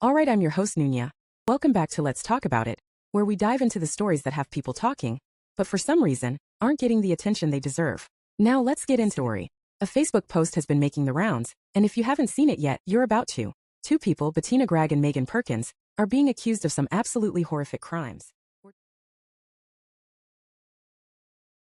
Alright, I'm your host Nunya. Welcome back to Let's Talk About It, where we dive into the stories that have people talking, but for some reason, aren't getting the attention they deserve. Now let's get into it. A Facebook post has been making the rounds, and if you haven't seen it yet, you're about to. Two people, Bettina Gregg and Megan Perkins, are being accused of some absolutely horrific crimes. We're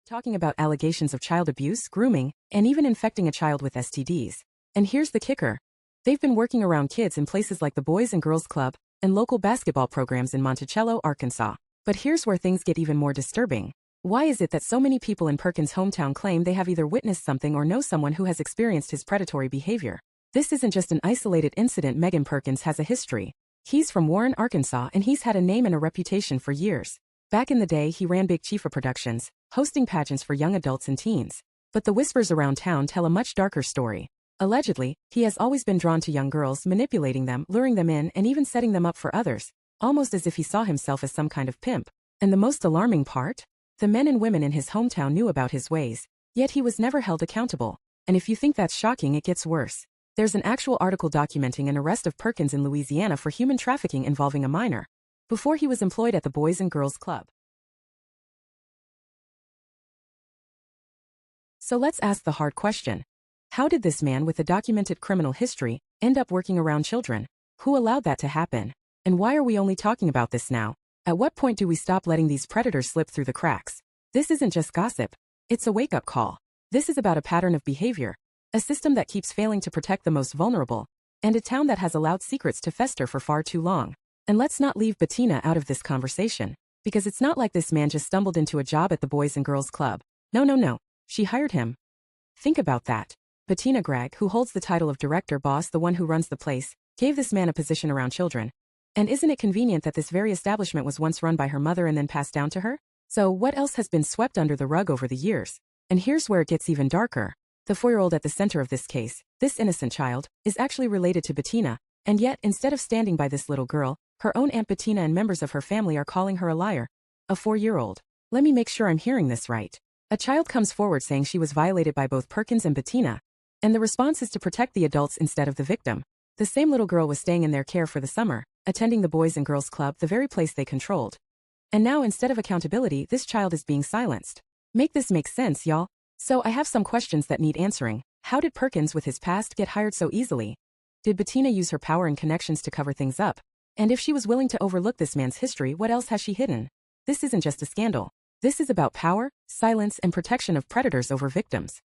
talking about allegations of child abuse, grooming, and even infecting a child with STDs. And here's the kicker. They've been working around kids in places like the Boys and Girls Club and local basketball programs in Monticello, Arkansas. But here's where things get even more disturbing. Why is it that so many people in Perkins' hometown claim they have either witnessed something or know someone who has experienced his predatory behavior? This isn't just an isolated incident. Megan Perkins has a history. He's from Warren, Arkansas, and he's had a name and a reputation for years. Back in the day, he ran Big Chifa Productions, hosting pageants for young adults and teens. But the whispers around town tell a much darker story. Allegedly, he has always been drawn to young girls, manipulating them, luring them in, and even setting them up for others, almost as if he saw himself as some kind of pimp. And the most alarming part? The men and women in his hometown knew about his ways, yet he was never held accountable. And if you think that's shocking, it gets worse. There's an actual article documenting an arrest of Perkins in Louisiana for human trafficking involving a minor, before he was employed at the Boys and Girls Club. So let's ask the hard question. How did this man with a documented criminal history end up working around children? Who allowed that to happen? And why are we only talking about this now? At what point do we stop letting these predators slip through the cracks? This isn't just gossip. It's a wake-up call. This is about a pattern of behavior, a system that keeps failing to protect the most vulnerable, and a town that has allowed secrets to fester for far too long. And let's not leave Bettina out of this conversation, because it's not like this man just stumbled into a job at the Boys and Girls Club. No. She hired him. Think about that. Bettina Gregg, who holds the title of director boss, the one who runs the place, gave this man a position around children. And isn't it convenient that this very establishment was once run by her mother and then passed down to her? So what else has been swept under the rug over the years? And here's where it gets even darker. The 4-year-old at the center of this case, this innocent child, is actually related to Bettina, and yet, instead of standing by this little girl, her own Aunt Bettina and members of her family are calling her a liar. A 4-year-old. Let me make sure I'm hearing this right. A child comes forward saying she was violated by both Perkins and Bettina, and the response is to protect the adults instead of the victim. The same little girl was staying in their care for the summer, attending the Boys and Girls Club, the very place they controlled. And now, instead of accountability, this child is being silenced. Make this make sense, y'all? So I have some questions that need answering. How did Perkins with his past get hired so easily? Did Bettina use her power and connections to cover things up? And if she was willing to overlook this man's history, what else has she hidden? This isn't just a scandal. This is about power, silence, and protection of predators over victims.